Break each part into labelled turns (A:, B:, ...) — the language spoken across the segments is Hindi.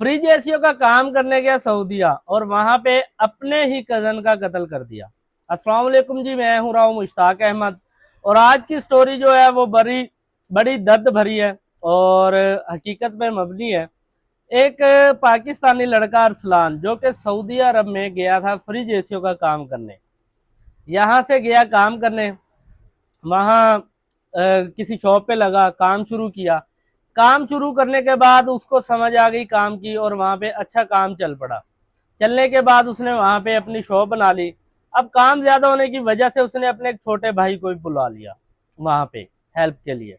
A: फ्रिज एसीओ का काम करने गया सऊदीया और वहां पे अपने ही कजन का कत्ल कर दिया। अस्सलाम वालेकुम जी, मैं हूं राव मुश्ताक अहमद और आज की स्टोरी जो है वो बड़ी बड़ी दर्द भरी है और हकीकत पे मबनी है। एक पाकिस्तानी लड़का अरसलान जो कि सऊदी अरब में गया था फ्रिज एसीओ का काम करने। यहाँ से गया काम करने, वहाँ किसी शॉप पे लगा, काम शुरू किया। काम शुरू करने के बाद उसको समझ आ गई काम की और वहाँ पे अच्छा काम चल पड़ा। चलने के बाद उसने वहाँ पे अपनी शॉप बना ली। अब काम ज्यादा होने की वजह से उसने अपने एक छोटे भाई को भी बुला लिया वहाँ पे हेल्प के लिए।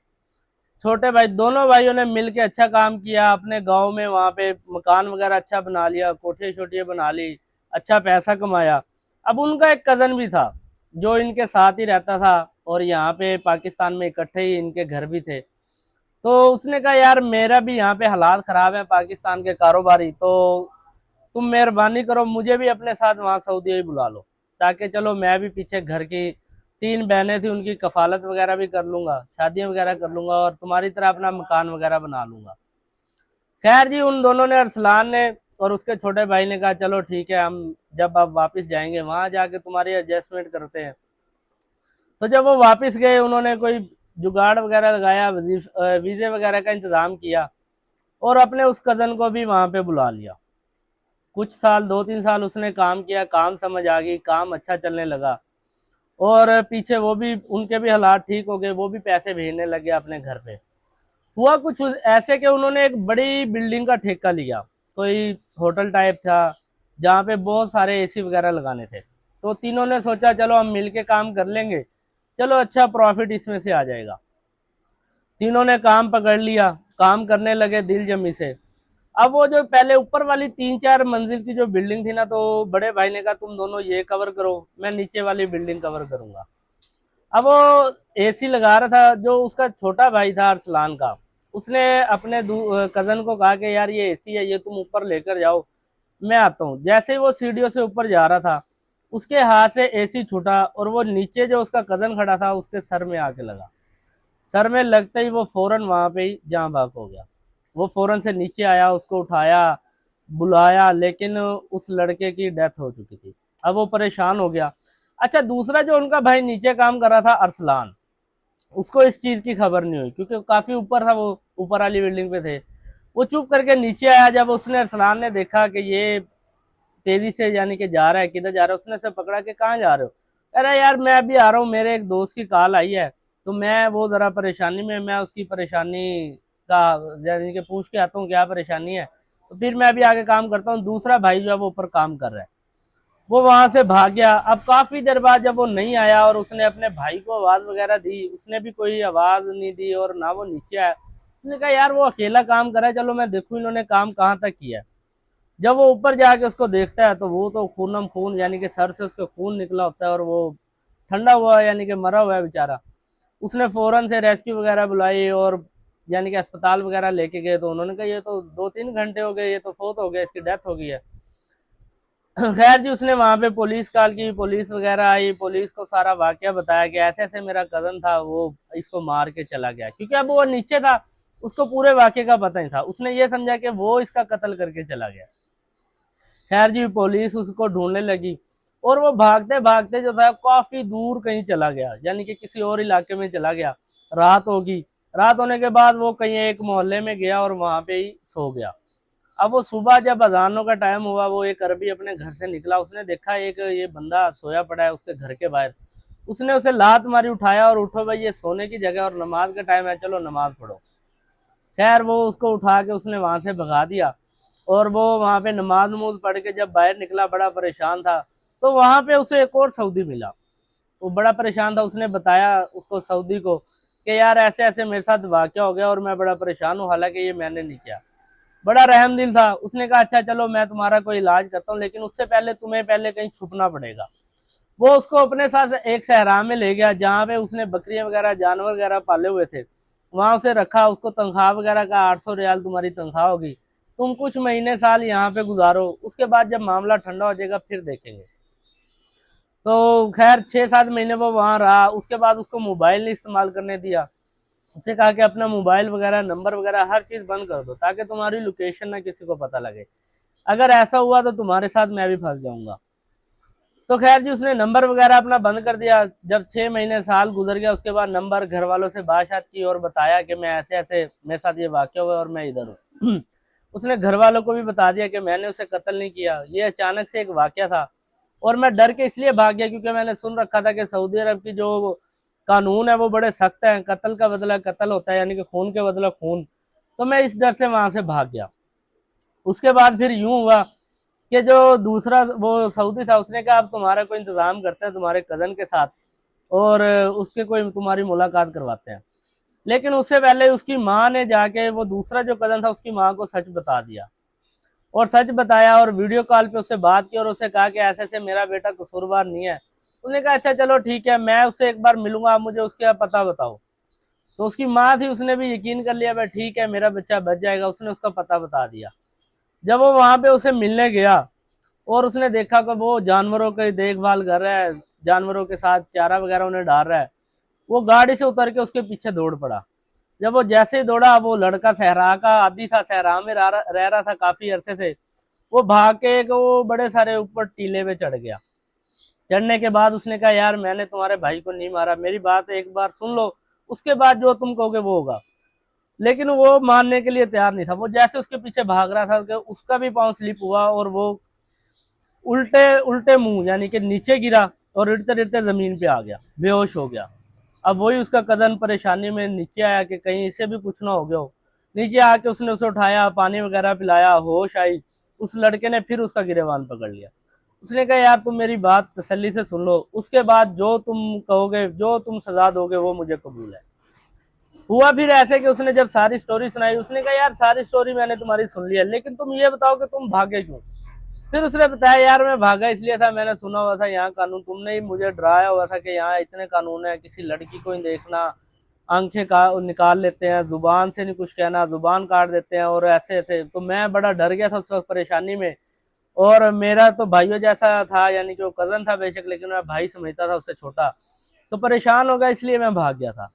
A: छोटे भाई, दोनों भाइयों ने मिल के अच्छा काम किया। अपने गांव में वहाँ पे मकान वगैरह अच्छा बना लिया, कोठियाँ छोटियाँ बना ली, अच्छा पैसा कमाया। अब उनका एक कज़न भी था जो इनके साथ ही रहता था और यहाँ पे पाकिस्तान में इकट्ठे ही इनके घर भी थे। तो उसने कहा यार मेरा भी यहाँ पे हालात ख़राब है पाकिस्तान के कारोबारी, तो तुम मेहरबानी करो मुझे भी अपने साथ वहाँ सऊदी ही बुला लो, ताकि चलो मैं भी पीछे घर की 3 बहनें थी उनकी कफालत वगैरह भी कर लूंगा, शादियां वगैरह कर लूंगा और तुम्हारी तरह अपना मकान वगैरह बना लूंगा। खैर जी, उन दोनों ने, अरसलान ने और उसके छोटे भाई ने कहा चलो ठीक है, हम जब आप वापस जाएंगे वहां जाके तुम्हारी एडजस्टमेंट करते हैं। तो जब वो वापस गए उन्होंने कोई जुगाड़ वगैरह लगाया, वीजे वगैरह का इंतजाम किया और अपने उस कजन को भी वहां पे बुला लिया। कुछ साल, 2-3 साल उसने काम किया, काम समझ आ गई, काम अच्छा चलने लगा और पीछे वो भी, उनके भी हालात ठीक हो गए, वो भी पैसे भेजने लगे अपने घर पे। हुआ कुछ ऐसे कि उन्होंने एक बड़ी बिल्डिंग का ठेका लिया, कोई होटल टाइप था जहाँ पे बहुत सारे एसी वगैरह लगाने थे। तो तीनों ने सोचा चलो हम मिलके काम कर लेंगे, चलो अच्छा प्रॉफिट इसमें से आ जाएगा। तीनों ने काम पकड़ लिया, काम करने लगे दिल जमी से। अब वो जो पहले ऊपर वाली 3-4 मंजिल की जो बिल्डिंग थी ना, तो बड़े भाई ने कहा तुम दोनों ये कवर करो, मैं नीचे वाली बिल्डिंग कवर करूंगा। अब वो एसी लगा रहा था, जो उसका छोटा भाई था अरसलान का, उसने अपने कजन को कहा कि यार ये एसी है, ये तुम ऊपर लेकर जाओ, मैं आता हूँ। जैसे ही वो सीढ़ियों से ऊपर जा रहा था उसके हाथ से एसी छूटा और वो नीचे जो उसका कजन खड़ा था उसके सर में आके लगा। सर में लगते ही वो फौरन वहां पे ही जाँ बाक हो गया। वो फौरन से नीचे आया, उसको उठाया, बुलाया, लेकिन उस लड़के की डेथ हो चुकी थी। अब वो परेशान हो गया। अच्छा, दूसरा जो उनका भाई नीचे काम कर रहा था अरसलान, उसको इस चीज की खबर नहीं हुई क्योंकि काफी ऊपर था, वो ऊपर वाली बिल्डिंग पे थे। वो चुप करके नीचे आया। जब उसने, अरसलान ने देखा कि ये तेजी से यानी कि जा रहा है, किधर जा रहा है, उसने से पकड़ा कि कहाँ जा रहे हो। अरे यार मैं अभी आ रहा हूँ, मेरे एक दोस्त की कॉल आई है, तो मैं वो जरा परेशानी में, मैं उसकी परेशानी का यानी कि पूछ के आता हूँ क्या परेशानी है, तो फिर मैं अभी आगे काम करता हूँ। दूसरा भाई जो है वो ऊपर काम कर रहा है, वो वहां से भाग गया। अब काफी देर बाद जब वो नहीं आया और उसने अपने भाई को आवाज वगैरह दी, उसने भी कोई आवाज नहीं दी और ना वो नीचे आया। उसने कहा यार वो अकेला काम कर रहा है, चलो मैं देखूं इन्होंने काम कहाँ तक किया है। जब वो ऊपर जाके उसको देखता है तो वो तो खूनम खून, यानी कि सर से उसके खून निकला होता है और वो ठंडा हुआ है, यानी कि मरा हुआ है बेचारा। उसने फौरन से रेस्क्यू वगैरह बुलाई और यानी कि अस्पताल वगैरह लेके गए, तो उन्होंने कहा ये तो 2-3 घंटे हो गए, ये तो फोत हो गया, इसकी डेथ हो गई है। खैर जी, उसने वहां पे पुलिस कॉल की, पुलिस वगैरह आई, पुलिस को सारा वाकया बताया कि ऐसे ऐसे मेरा कजन था, वो इसको मार के चला गया। क्योंकि अब वो नीचे था, उसको पूरे वाकये का पता नहीं था, उसने ये समझा कि वो इसका कत्ल करके चला गया। खैर जी, पुलिस उसको ढूंढने लगी और वो भागते भागते जो था काफी दूर कहीं चला गया, यानी कि किसी और इलाके में चला गया। रात होगी, रात होने के बाद वो कहीं एक मोहल्ले में गया और वहां पे ही सो गया। अब वो सुबह जब अजानों का टाइम हुआ, वो एक अरबी अपने घर से निकला, उसने देखा एक ये बंदा सोया पड़ा है उसके घर के बाहर। उसने उसे लात मारी, उठाया और उठो भाई ये सोने की जगह और नमाज का टाइम है, चलो नमाज पढ़ो। खैर वो उसको उठा के उसने वहां से भगा दिया और वो वहां पे नमाज नमूज पढ़ के जब बाहर निकला बड़ा परेशान था। तो वहां पे उसे एक और सऊदी मिला, वो बड़ा परेशान था। उसने बताया उसको, सऊदी को, कि यार ऐसे ऐसे मेरे साथ वाकया हो गया और मैं बड़ा परेशान हूँ, हालांकि ये मैंने नहीं किया। बड़ा रहम दिल था। उसने कहा अच्छा चलो मैं तुम्हारा कोई इलाज करता हूँ, लेकिन उससे पहले तुम्हें पहले कहीं छुपना पड़ेगा। वो उसको अपने साथ एक सहरा में ले गया जहाँ पे उसने बकरियां वगैरह, जानवर वगैरह पाले हुए थे। वहां उसे रखा, उसको तनख्वाह वगैरह का 800 रियाल तुम्हारी तनख्वाह होगी, तुम कुछ महीने साल यहाँ पे गुजारो, उसके बाद जब मामला ठंडा हो जाएगा फिर देखेंगे। तो खैर 6-7 महीने वो वहां रहा। उसके बाद उसको मोबाइल नहीं इस्तेमाल करने दिया, उसने कहा कि अपना मोबाइल वगैरह, नंबर वगैरह हर चीज़ बंद कर दो ताकि तुम्हारी लोकेशन ना किसी को पता लगे। अगर ऐसा हुआ तो तुम्हारे साथ मैं भी फंस जाऊंगा। तो खैर जी, उसने नंबर वगैरह अपना बंद कर दिया। जब 6 महीने साल गुजर गया, उसके बाद नंबर घर वालों से बातचीत की और बताया कि मैं ऐसे ऐसे मेरे साथ ये वाक़या हुआ और मैं इधर हूँ। उसने घर वालों को भी बता दिया कि मैंने उसे कत्ल नहीं किया, ये अचानक से एक वाक़या था और मैं डर के इसलिए भाग गया क्योंकि मैंने सुन रखा था कि सऊदी अरब की जो कानून है वो बड़े सख्त हैं, कत्ल का बदला कत्ल होता है, यानी कि खून के बदला खून। तो मैं इस डर से वहां से भाग गया। उसके बाद फिर यूं हुआ कि जो दूसरा वो सऊदी था, उसने कहा अब तुम्हारा कोई इंतजाम करते हैं तुम्हारे कज़न के साथ और उसके कोई तुम्हारी मुलाकात करवाते हैं। लेकिन उससे पहले उसकी माँ ने जाके वो दूसरा जो कज़न था उसकी माँ को सच बता दिया और सच बताया और वीडियो कॉल पे उससे बात की और उससे कहा कि ऐसे ऐसे मेरा बेटा कसूरवार नहीं है। उसने कहा अच्छा चलो ठीक है, मैं उससे एक बार मिलूंगा, आप मुझे उसका पता बताओ। तो उसकी माँ थी, उसने भी यकीन कर लिया भाई ठीक है मेरा बच्चा बच जाएगा। उसने उसका पता बता दिया। जब वो वहां पे उसे मिलने गया और उसने देखा कि वो जानवरों की देखभाल कर रहा है, जानवरों के साथ चारा वगैरह उन्हें डाल रहा है, वो गाड़ी से उतर के उसके पीछे दौड़ पड़ा। जब वो जैसे ही दौड़ा, वो लड़का सहरा का आदी था, सहरा में रह रहा था काफी अरसे से, वो भाग के वो बड़े सारे ऊपर टीले पे चढ़ गया। चढ़ने के बाद उसने कहा यार मैंने तुम्हारे भाई को नहीं मारा, मेरी बात एक बार सुन लो, उसके बाद जो तुम कहोगे वो होगा। लेकिन वो मानने के लिए तैयार नहीं था। वो जैसे उसके पीछे भाग रहा था कि उसका भी पांव स्लिप हुआ और वो उल्टे उल्टे मुंह यानी कि नीचे गिरा और रिड़ते रिड़ते जमीन पे आ गया, बेहोश हो गया। अब वही उसका कदन परेशानी में नीचे आया कि कहीं इसे भी कुछ ना हो गया हो। नीचे आके उसने उसे उठाया, पानी वगैरह पिलाया, होश आई। उस लड़के ने फिर उसका गिरेबान पकड़ लिया। उसने कहा यार तुम मेरी बात तसल्ली से सुन लो, उसके बाद जो तुम कहोगे, जो तुम सजा दोगे वो मुझे कबूल है। हुआ फिर ऐसे कि उसने जब सारी स्टोरी सुनाई, उसने कहा यार सारी स्टोरी मैंने तुम्हारी सुन ली है, लेकिन तुम ये बताओ कि तुम भागे क्यों। फिर उसने बताया यार मैं भागा इसलिए था, मैंने सुना हुआ था यहाँ कानून, तुमने ही मुझे डराया हुआ था कि यहाँ इतने कानून है, किसी लड़की को ही देखना, आंखें का निकाल लेते हैं, जुबान से नहीं कुछ कहना, जुबान काट देते हैं और ऐसे ऐसे। तो मैं बड़ा डर गया था उस वक्त परेशानी में। और मेरा तो भाइयों जैसा था, यानी कि वो कजन था बेशक, लेकिन मैं भाई समझता था उससे छोटा। तो परेशान हो गया इसलिए मैं भाग गया था।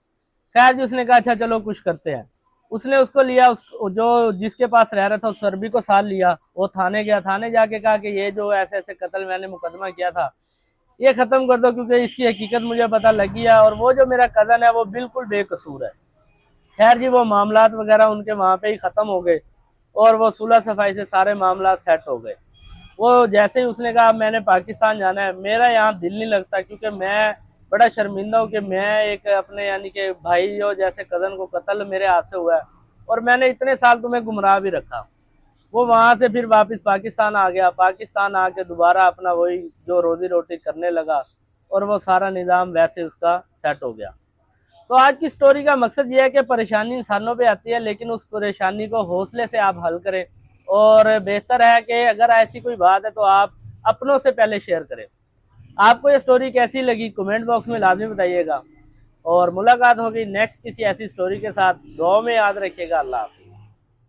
A: खैर जी, उसने कहा अच्छा चलो कुछ करते हैं। उसने उसको लिया, उस जो जिसके पास रह रहा था उस सर्बी को साथ लिया, वो थाने गया। थाने जाके कहा कि ये जो ऐसे ऐसे कत्ल मैंने मुकदमा किया था ये खत्म कर दो क्योंकि इसकी हकीकत मुझे पता लग गया और वो जो मेरा कजन है वो बिल्कुल बेकसूर है। खैर जी, वो मामलात वगैरह उनके वहां पे ही खत्म हो गए और वो सुलह सफाई से सारे मामला सेट हो गए। वो जैसे ही उसने कहा मैंने पाकिस्तान जाना है, मेरा यहाँ दिल नहीं लगता क्योंकि मैं बड़ा शर्मिंदा हूँ कि मैं एक अपने यानी कि भाई और जैसे कजन को कत्ल मेरे हाथ से हुआ है और मैंने इतने साल तुम्हें गुमराह भी रखा। वो वहां से फिर वापस पाकिस्तान आ गया। पाकिस्तान आके दोबारा अपना वही जो रोजी रोटी करने लगा और वो सारा निज़ाम वैसे उसका सेट हो गया। तो आज की स्टोरी का मकसद ये है कि परेशानी इंसानों पे आती है, लेकिन उस परेशानी को हौसले से आप हल करें और बेहतर है कि अगर ऐसी कोई बात है तो आप अपनों से पहले शेयर करें। आपको ये स्टोरी कैसी लगी कमेंट बॉक्स में लाजमी बताइएगा और मुलाकात होगी नेक्स्ट किसी ऐसी स्टोरी के साथ। दुआ में याद रखिएगा। अल्लाह हाफिज़।